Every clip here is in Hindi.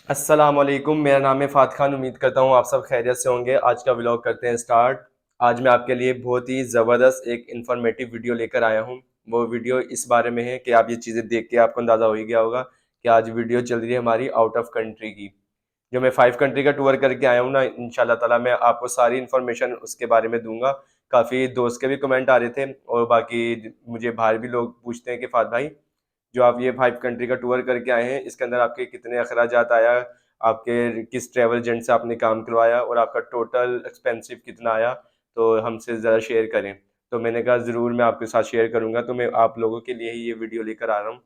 अस्सलामुअलैकुम, मेरा नाम है फ़ात खान। उम्मीद करता हूँ आप सब खैरियत से होंगे। आज का व्लॉग करते हैं स्टार्ट। आज मैं आपके लिए बहुत ही ज़बरदस्त एक इन्फॉर्मेटिव वीडियो लेकर आया हूँ। वो वीडियो इस बारे में है कि आप ये चीज़ें देख के आपको अंदाज़ा हो ही गया होगा कि आज वीडियो चल रही है हमारी आउट ऑफ कंट्री की। जो मैं 5 कंट्री का टूर करके आया हूँ ना, इंशाल्लाह ताला मैं आपको सारी इन्फॉर्मेशन उसके बारे में दूंगा। काफ़ी दोस्त के भी कमेंट आ रहे थे और बाकी मुझे बाहर भी लोग पूछते हैं कि फ़ात भाई, जो आप ये 5 कंट्री का टूर करके आए हैं, इसके अंदर आपके कितने अखराजात आया, आपके किस ट्रैवल एजेंट से आपने काम करवाया और आपका टोटल एक्सपेंसिव कितना आया, तो हमसे ज़रा शेयर करें। तो मैंने कहा ज़रूर मैं आपके साथ शेयर करूँगा, तो मैं आप लोगों के लिए ही ये वीडियो लेकर आ रहा हूँ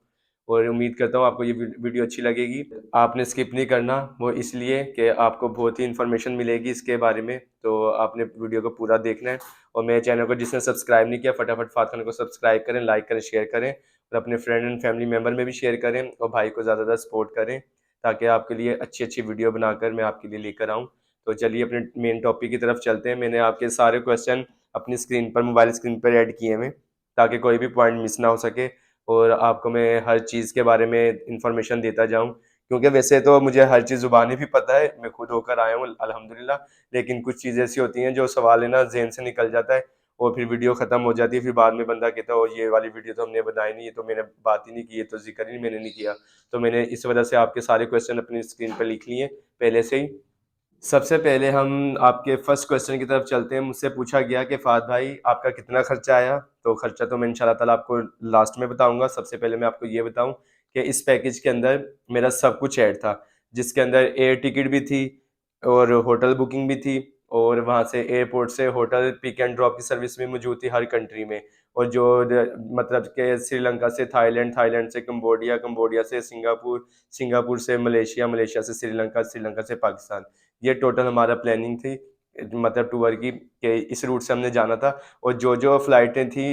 और उम्मीद करता हूँ आपको ये वीडियो अच्छी लगेगी। आपने स्किप नहीं करना, वो इसलिए कि आपको बहुत ही इन्फॉर्मेशन मिलेगी इसके बारे में, तो आपने वीडियो को पूरा देखना है। और मेरे चैनल को जिसने सब्सक्राइब नहीं किया, फटाफट फात खान को सब्सक्राइब करें, लाइक करें, शेयर करें और अपने फ्रेंड एंड फैमिली मेम्बर में भी शेयर करें और भाई को ज़्यादा ज़्यादा सपोर्ट करें, ताकि आपके लिए अच्छी अच्छी वीडियो बनाकर मैं आपके लिए लेकर आऊँ। तो चलिए अपने मेन टॉपिक की तरफ चलते हैं। मैंने आपके सारे क्वेश्चन अपनी स्क्रीन पर, मोबाइल स्क्रीन पर ऐड किए हैं, ताकि कोई भी पॉइंट मिस ना हो सके और आपको मैं हर चीज़ के बारे में इंफॉर्मेशन देता जाऊँ। क्योंकि वैसे तो मुझे हर चीज़ ज़ुबानी भी पता है, मैं खुद होकर आया हूँ अल्हम्दुलिल्लाह, लेकिन कुछ चीज़ ऐसी होती हैं जो सवाल है ना ज़हन से निकल जाता है और फिर वीडियो ख़त्म हो जाती है। फिर बाद में बंदा कहता है ओ ये वाली वीडियो तो हमने बनाई नहीं, ये तो मैंने बात ही नहीं की, ये तो ज़िक्र ही मैंने नहीं किया। तो मैंने इस वजह से आपके सारे क्वेश्चन अपनी स्क्रीन पर लिख लिए पहले से ही। सबसे पहले हम आपके फर्स्ट क्वेश्चन की तरफ चलते हैं। मुझसे पूछा गया कि फ़ात भाई आपका कितना खर्चा आया? तो खर्चा तो मैं इंशाल्लाह ताला आपको लास्ट में बताऊँगा। सबसे पहले मैं आपको ये बताऊँ कि इस पैकेज के अंदर मेरा सब कुछ ऐड था, जिसके अंदर एयर टिकट भी थी और होटल बुकिंग भी थी और वहाँ से एयरपोर्ट से होटल पिक एंड ड्रॉप की सर्विस भी मौजूद थी हर कंट्री में। और जो मतलब कि श्रीलंका से थाईलैंड, थाईलैंड से कंबोडिया, कंबोडिया से सिंगापुर, सिंगापुर से मलेशिया, मलेशिया से श्रीलंका, श्रीलंका से पाकिस्तान। ये टोटल हमारा प्लानिंग थी, मतलब टूर की, कि इस रूट से हमने जाना था। और जो जो फ्लाइटें थी,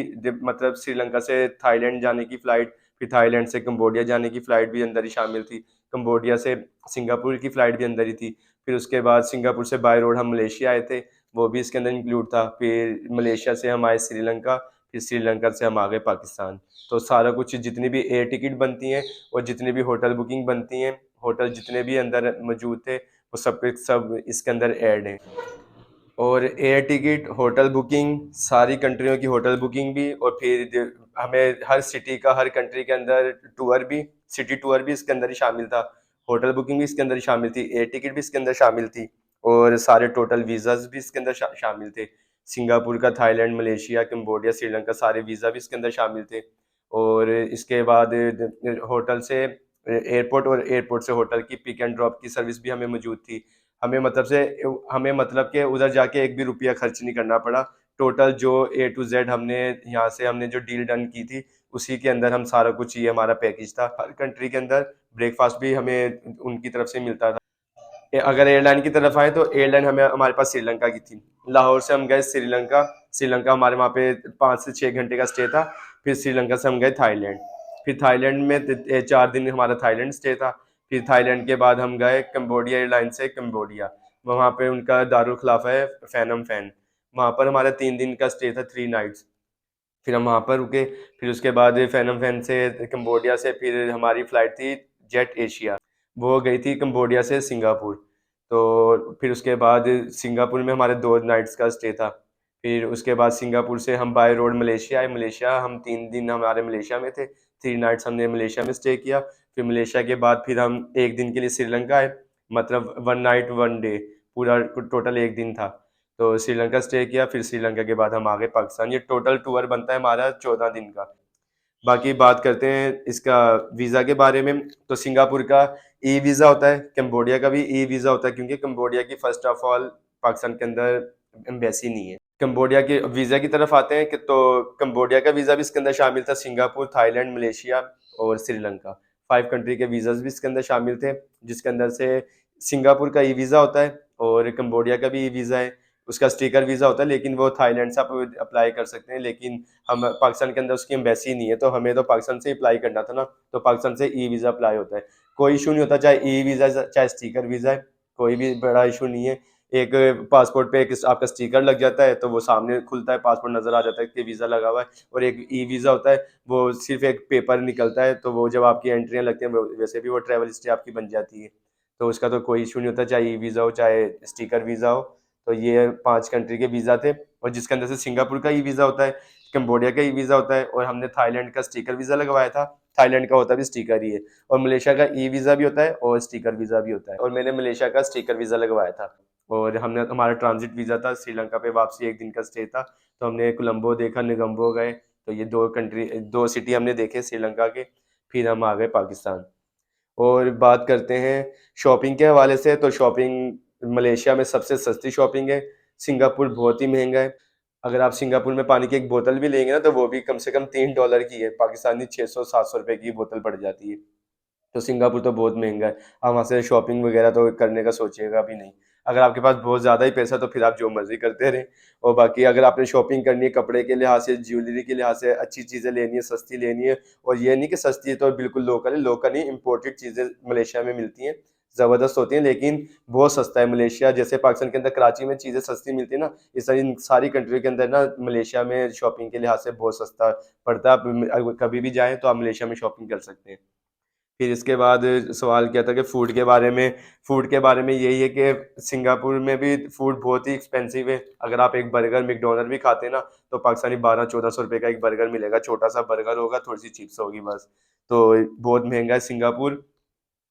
मतलब श्रीलंका से थाईलैंड जाने की फ़्लाइट, फिर थाईलैंड से कंबोडिया जाने की फ़्लाइट भी अंदर ही शामिल थी, कंबोडिया से सिंगापुर की फ़्लाइट भी अंदर ही थी। फिर उसके बाद सिंगापुर से बाय रोड हम मलेशिया आए थे, वो भी इसके अंदर इंक्लूड था। फिर मलेशिया से हम आए श्रीलंका, फिर श्रीलंका से हम आ गए पाकिस्तान। तो सारा कुछ, जितनी भी एयर टिकट बनती हैं और जितनी भी होटल बुकिंग बनती हैं, होटल जितने भी अंदर मौजूद थे, वो सब के सब इसके अंदर ऐड हैं। और एयर टिकट, होटल बुकिंग, सारी कंट्रियों की होटल बुकिंग भी, और फिर हमें हर सिटी का, हर कंट्री के अंदर टूर भी, सिटी टूर भी इसके अंदर ही शामिल था, होटल बुकिंग भी इसके अंदर ही शामिल थी, एयर टिकट भी इसके अंदर शामिल थी और सारे टोटल वीज़ाज भी इसके अंदर शामिल थे। सिंगापुर का, थाईलैंड, मलेशिया, कंबोडिया, श्रीलंका, सारे वीज़ा भी इसके अंदर शामिल थे। और इसके बाद होटल से एयरपोर्ट और एयरपोर्ट से होटल की पिक एंड ड्रॉप की सर्विस भी हमें मौजूद थी। हमें मतलब से हमें मतलब कि उधर जाके एक भी रुपया खर्च नहीं करना पड़ा। टोटल जो ए टू जेड हमने यहाँ से हमने जो डील डन की थी, उसी के अंदर हम सारा कुछ, ये हमारा पैकेज था। हर कंट्री के अंदर ब्रेकफास्ट भी हमें उनकी तरफ से मिलता था। अगर एयरलाइन की तरफ आए तो एयरलाइन हमें, हमारे पास श्रीलंका की थी। लाहौर से हम गए श्रीलंका, श्रीलंका हमारे वहाँ पे 5 से 6 घंटे का स्टे था। फिर श्रीलंका से हम गए थाईलैंड, फिर थाईलैंड में 4 दिन हमारा थाईलैंड स्टे था। फिर थाईलैंड के बाद हम गए कंबोडिया एयरलाइन से कंबोडिया, वहाँ पे उनका दारुल खिलाफा है फैनम फैन, वहाँ पर हमारा 3 दिन का स्टे था, 3 नाइट्स। फिर हम वहाँ पर रुके। फिर उसके बाद फैनम फैन से, कंबोडिया से, फिर हमारी फ़्लाइट थी जेट एशिया, वो गई थी कंबोडिया से सिंगापुर। तो फिर उसके बाद सिंगापुर में हमारे 2 नाइट्स का स्टे था। फिर उसके बाद सिंगापुर से हम बाय रोड मलेशिया आए। मलेशिया हम 3 दिन हमारे मलेशिया में थे, 3 नाइट्स हमने मलेशिया में स्टे किया। फिर मलेशिया के बाद फिर हम एक दिन के लिए श्रीलंका आए, मतलब 1 नाइट 1 डे, पूरा टोटल एक दिन था। तो श्रीलंका स्टे किया, फिर श्रीलंका के बाद हम आ गए पाकिस्तान। ये टोटल टूर बनता है हमारा 14 दिन का। बाकी बात करते हैं इसका वीज़ा के बारे में। तो सिंगापुर का ई वीज़ा होता है, कंबोडिया का भी ई वीज़ा होता है, क्योंकि कंबोडिया की फर्स्ट ऑफ ऑल पाकिस्तान के अंदर एम्बेसी नहीं है। कंबोडिया के वीज़ा की तरफ आते हैं कि तो कंबोडिया का वीज़ा भी इसके अंदर शामिल था, सिंगापुर, थाईलैंड, मलेशिया और श्रीलंका, 5 कंट्री के वीज़ाज भी इसके अंदर शामिल थे, जिसके अंदर से सिंगापुर का ई वीज़ा होता है और कंबोडिया का भी ई वीज़ा है। उसका स्टिकर वीज़ा होता है, लेकिन वो थाईलैंड से आप अप्लाई कर सकते हैं, लेकिन हम पाकिस्तान के अंदर उसकी एम्बेसी नहीं है, तो हमें तो पाकिस्तान से अप्लाई करना था ना, तो पाकिस्तान से ई वीज़ा अप्लाई होता है। कोई इशू नहीं होता, चाहे ई वीज़ा चाहे स्टिकर वीज़ा है, कोई भी बड़ा इशू नहीं है। एक पासपोर्ट पे एक आपका स्टिकर लग जाता है, तो वो सामने खुलता है, पासपोर्ट नज़र आ जाता है कि वीज़ा लगा हुआ है। और एक ई वीज़ा होता है, वो सिर्फ एक पेपर निकलता है, तो वो जब आपकी एंट्रियाँ लगती हैं, वैसे भी वो ट्रैवल हिस्ट्री आपकी बन जाती है। तो उसका तो कोई इशू नहीं होता, चाहे ई वीज़ा हो चाहे स्टिकर वीज़ा हो। तो ये 5 कंट्री के वीज़ा थे, और जिसके अंदर से सिंगापुर का ई वीज़ा होता है, कंबोडिया का ई वीज़ा होता है, और हमने थाईलैंड का स्टिकर वीज़ा लगवाया था। थाईलैंड का होता भी स्टिकर ही है, और मलेशिया का ई वीज़ा भी होता है और स्टिकर वीज़ा भी होता है, और मैंने मलेशिया का स्टिकर वीज़ा लगवाया था। और हमने हमारा ट्रांजिट वीज़ा था, श्रीलंका पे वापसी 1 दिन का स्टे था, तो हमने कोलंबो देखा, निगम्बो गए, तो ये 2 सिटी हमने देखे श्रीलंका के, फिर हम आ गए पाकिस्तान। और बात करते हैं शॉपिंग के हवाले से, तो शॉपिंग मलेशिया में सबसे सस्ती शॉपिंग है, सिंगापुर बहुत ही महंगा है। अगर आप सिंगापुर में पानी की एक बोतल भी लेंगे ना, तो वो भी कम से कम $3 की है, पाकिस्तानी 600-700 रुपए की बोतल पड़ जाती है। तो सिंगापुर तो बहुत महंगा है, आप वहाँ से शॉपिंग वगैरह तो करने का सोचिएगा भी नहीं। अगर आपके पास बहुत ज़्यादा ही पैसा, तो फिर आप जो मर्जी करते रहें। और बाकी अगर आपने शॉपिंग करनी है कपड़े के लिहाज से, ज्वेलरी के लिहाज से, अच्छी चीज़ें लेनी है, सस्ती लेनी है, और ये नहीं कि सस्ती है तो बिल्कुल लोकल है, लोकल नहीं, इम्पोर्टेड चीज़ें मलेशिया में मिलती हैं, ज़बरदस्त होती हैं, लेकिन बहुत सस्ता है मलेशिया। जैसे पाकिस्तान के अंदर कराची में चीज़ें सस्ती मिलती है ना, इस इन सारी कंट्री के अंदर ना मलेशिया में शॉपिंग के लिहाज से बहुत सस्ता पड़ता है। आप कभी भी जाएँ तो आप मलेशिया में शॉपिंग कर सकते हैं। फिर इसके बाद सवाल क्या था कि फ़ूड के बारे में। फ़ूड के बारे में यही है कि सिंगापुर में भी फ़ूड बहुत ही एक्सपेंसिव है। अगर आप एक बर्गर मैकडॉनल्ड भी खाते हैं ना, तो पाकिस्तानी 1200-1400 रुपए का एक बर्गर मिलेगा, छोटा-सा बर्गर होगा, थोड़ी-सी चिप्स होगी बस। तो बहुत महँगा है सिंगापुर।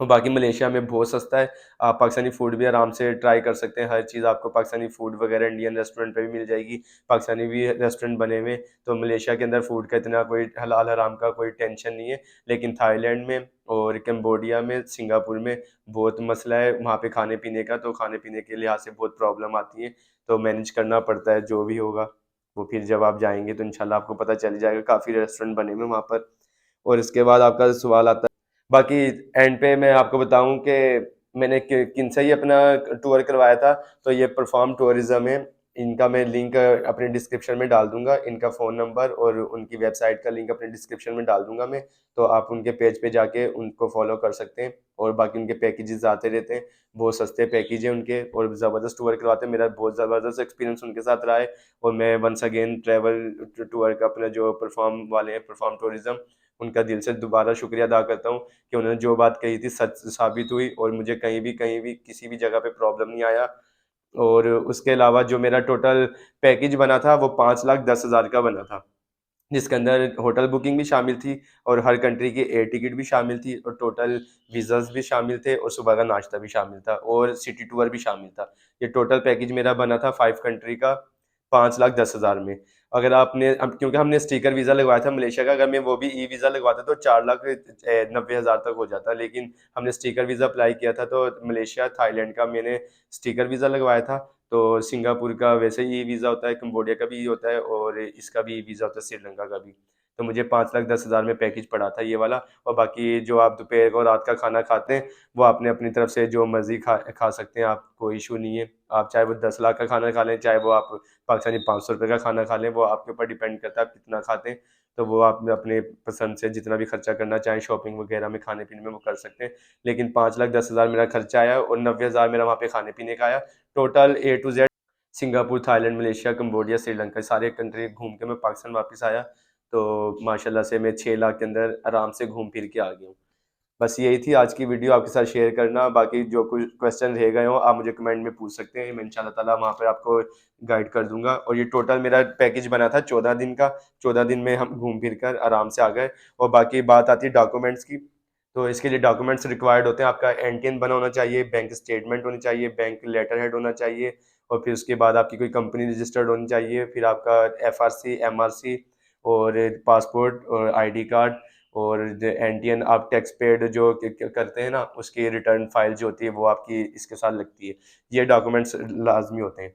और बाकी मलेशिया में बहुत सस्ता है, आप पाकिस्तानी फ़ूड भी आराम से ट्राई कर सकते हैं, हर चीज़ आपको पाकिस्तानी फ़ूड वगैरह इंडियन रेस्टोरेंट पे भी मिल जाएगी, पाकिस्तानी भी रेस्टोरेंट बने हुए हैं, तो मलेशिया के अंदर फ़ूड का इतना कोई हलाल हराम का कोई टेंशन नहीं है। लेकिन थाईलैंड में और कंबोडिया में, सिंगापुर में बहुत मसला है वहाँ पे खाने-पीने का, तो खाने-पीने के लिहाज से बहुत प्रॉब्लम आती है, तो मैनेज करना पड़ता है जो भी होगा, वो फिर जब आप जाएँगे तो इंशाल्लाह आपको पता चल जाएगा, काफ़ी रेस्टोरेंट बने हुए हैं वहाँ पर। और इसके बाद आपका सवाल आता है, बाकी एंड पे मैं आपको बताऊं कि मैंने किन से ही अपना टूर करवाया था, तो ये परफॉर्म टूरिज्म है, इनका मैं लिंक अपने डिस्क्रिप्शन में डाल दूंगा, इनका फ़ोन नंबर और उनकी वेबसाइट का लिंक अपने डिस्क्रिप्शन में डाल दूंगा मैं, तो आप उनके पेज पे जाके उनको फॉलो कर सकते हैं। और बाकी उनके पैकेजेस आते रहते हैं, बहुत सस्ते पैकेज हैं उनके, और ज़बरदस्त टूर करवाते हैं, मेरा बहुत ज़बरदस्त एक्सपीरियंस उनके साथ रहा है। और मैं वंस अगेन ट्रैवल टूर का अपना जो परफॉर्म वाले हैं, परफॉर्म टूरिज्म, उनका दिल से दोबारा शुक्रिया अदा करता हूँ कि उन्होंने जो बात कही थी सच साबित हुई, और मुझे कहीं भी किसी भी जगह पे प्रॉब्लम नहीं आया। और उसके अलावा जो मेरा टोटल पैकेज बना था वो 5,10,000 का बना था, जिसके अंदर होटल बुकिंग भी शामिल थी, और हर कंट्री की एयर टिकट भी शामिल थी, और टोटल वीज़ास भी शामिल थे, और सुबह का नाश्ता भी शामिल था, और सिटी टूर भी शामिल था। ये टोटल पैकेज मेरा बना था 5 कंट्री का 5,10,000 में। अगर आपने क्योंकि हमने स्टिकर वीज़ा लगवाया था मलेशिया का, अगर मैं वो भी ई वीज़ा लगवाता तो 4,90,000 तक हो जाता, लेकिन हमने स्टिकर वीज़ा अप्लाई किया था, तो मलेशिया थाईलैंड का मैंने स्टिकर वीज़ा लगवाया था। तो सिंगापुर का वैसे ही ई वीज़ा होता है, कंबोडिया का भी होता है, और इसका भी ई वीज़ा होता है, श्रीलंका का भी। तो मुझे 5,10,000 में पैकेज पड़ा था ये वाला। और बाकी जो आप दोपहर को रात का खाना खाते हैं, वो आपने अपनी तरफ से जो मर्जी खा सकते हैं, आप कोई इशू नहीं है। आप चाहे वो 10 लाख का खाना खा लें, चाहे वो आप पाकिस्तानी 500 रुपये का खाना खा लें, वो आपके ऊपर डिपेंड करता है आप कितना खाते हैं। तो वो आप अपने पसंद से जितना भी खर्चा करना चाहें शॉपिंग वगैरह में, खाने पीने में, वो कर सकते हैं। लेकिन 5,10,000 मेरा खर्चा आया, और 90,000 मेरा वहाँ पे खाने पीने का आया। Total A to Z Singapore, Thailand, Malaysia, Cambodia, Sri Lanka, सारे कंट्री घूम के मैं पाकिस्तान वापस आया। तो माशाल्लाह से मैं 6 लाख के अंदर आराम से घूम फिर के आ गया हूँ। बस यही थी आज की वीडियो आपके साथ शेयर करना। बाकी जो कुछ क्वेश्चन रह गए हों, आप मुझे कमेंट में पूछ सकते हैं, मैं इंशाल्लाह ताला वहाँ पे आपको गाइड कर दूंगा। और ये टोटल मेरा पैकेज बना था 14 दिन का, 14 दिन में हम घूम फिर कर आराम से आ गए। और बाकी बात आती है डॉक्यूमेंट्स की, तो इसके लिए डॉक्यूमेंट्स रिक्वायर्ड होते हैं, आपका एनटीएन बना होना चाहिए, बैंक स्टेटमेंट होनी चाहिए, बैंक लेटर हेड होना चाहिए, और फिर उसके बाद आपकी कोई कंपनी रजिस्टर्ड होनी चाहिए, फिर आपका एफआरसी, एमआरसी, और पासपोर्ट और आईडी कार्ड, और एनटीएन आप टैक्स पेड जो करते हैं ना, उसकी रिटर्न फाइल जो होती है वो आपकी इसके साथ लगती है। ये डॉक्यूमेंट्स लाजमी होते हैं।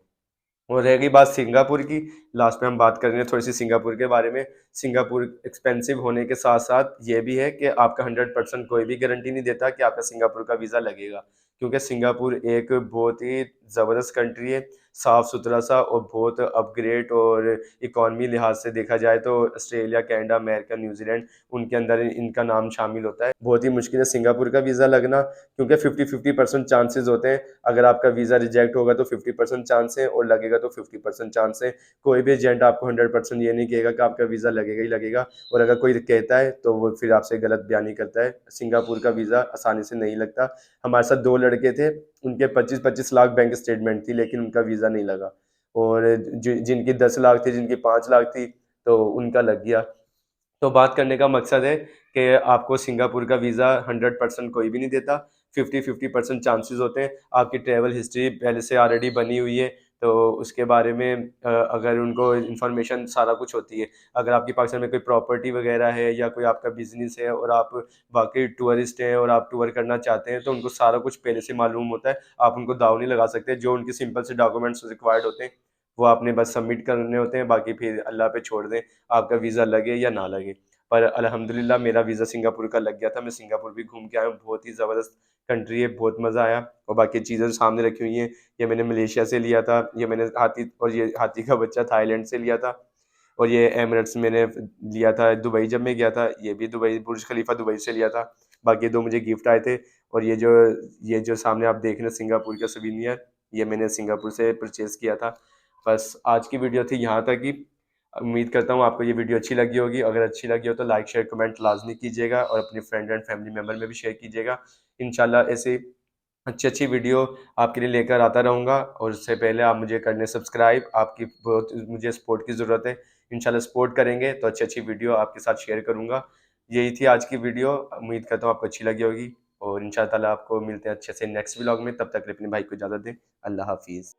और रहेगी बात सिंगापुर की, लास्ट में हम बात करेंगे थोड़ी सी सिंगापुर के बारे में। सिंगापुर एक्सपेंसिव होने के साथ साथ ये भी है कि आपका 100% कोई भी गारंटी नहीं देता कि आपका सिंगापुर का वीज़ा लगेगा, क्योंकि सिंगापुर एक बहुत ही ज़बरदस्त कंट्री है, साफ़ सुथरा सा, और बहुत अपग्रेड, और इकॉनमी लिहाज से देखा जाए तो ऑस्ट्रेलिया, कनाडा, अमेरिका, न्यूजीलैंड, उनके अंदर इनका नाम शामिल होता है। बहुत ही मुश्किल है सिंगापुर का वीज़ा लगना, क्योंकि 50-50% चांसेस होते हैं। अगर आपका वीज़ा रिजेक्ट होगा तो 50% चांस है, और लगेगा तो 50% चांस है। कोई भी एजेंट आपको 100% ये नहीं कहेगा कि आपका वीज़ा लगेगा ही लगेगा, और अगर कोई कहता है तो वो फिर आपसे गलत बयानी करता है। सिंगापुर का वीज़ा आसानी से नहीं लगता। हमारे साथ 2 लड़के थे उनके 25-25 लाख बैंक स्टेटमेंट थी, लेकिन उनका वीज़ा नहीं लगा। और जिनकी 10 लाख थी, जिनकी 5 लाख थी, तो उनका लग गया। तो बात करने का मकसद है कि आपको सिंगापुर का वीज़ा 100% कोई भी नहीं देता। 50-50% चांसेस होते हैं। आपकी ट्रैवल हिस्ट्री पहले से ऑलरेडी बनी हुई है, तो उसके बारे में अगर उनको इन्फॉर्मेशन सारा कुछ होती है। अगर आपकी पाकिस्तान में कोई प्रॉपर्टी वगैरह है या कोई आपका बिजनेस है और आप वाकई टूरिस्ट हैं और आप टूर करना चाहते हैं, तो उनको सारा कुछ पहले से मालूम होता है। आप उनको दाव नहीं लगा सकते। जो उनके सिंपल से डॉक्यूमेंट्स रिक्वायर्ड होते हैं वो आपने बस सबमिट करने होते हैं, बाकी फिर अल्लाह पे छोड़ दें आपका वीज़ा लगे या ना लगे। पर अल्हम्दुलिल्लाह मेरा वीज़ा सिंगापुर का लग गया था। मैं सिंगापुर भी घूम के आया हूँ, बहुत ही ज़बरदस्त कंट्री है, बहुत मज़ा आया। और बाकी चीज़ें जो सामने रखी हुई हैं, ये मैंने मलेशिया से लिया था, ये मैंने हाथी, और ये हाथी का बच्चा थाईलैंड से लिया था, और ये एमिरेट्स मैंने लिया था दुबई जब मैं गया था, ये भी दुबई बुर्ज खलीफा दुबई से लिया था। बाकी 2 मुझे गिफ्ट आए थे। और ये जो सामने आप देख रहे हैं सिंगापुर का सोवेनिर, ये मैंने सिंगापुर से परचेज़ किया था। बस आज की वीडियो थी यहाँ तक ही। उम्मीद करता हूँ आपको ये वीडियो अच्छी लगी होगी। अगर अच्छी लगी हो तो लाइक शेयर कमेंट लाजमी कीजिएगा और अपने फ्रेंड एंड फैमिली मेम्बर में भी शेयर कीजिएगा। इंशाल्लाह ऐसे अच्छी अच्छी वीडियो आपके लिए लेकर आता रहूँगा। और उससे पहले आप मुझे कर लें सब्सक्राइब, आपकी बहुत मुझे सपोर्ट की ज़रूरत है। इंशाल्लाह सपोर्ट करेंगे तो अच्छी अच्छी वीडियो आपके साथ शेयर करूँगा। यही थी आज की वीडियो, उम्मीद करता हूँ आपको अच्छी लगी होगी। और इंशाल्लाह आपको मिलते हैं अच्छे से नेक्स्ट व्लॉग में। तब तक के लिए अपने भाई को इजाज़त दें। अल्लाह हाफिज़।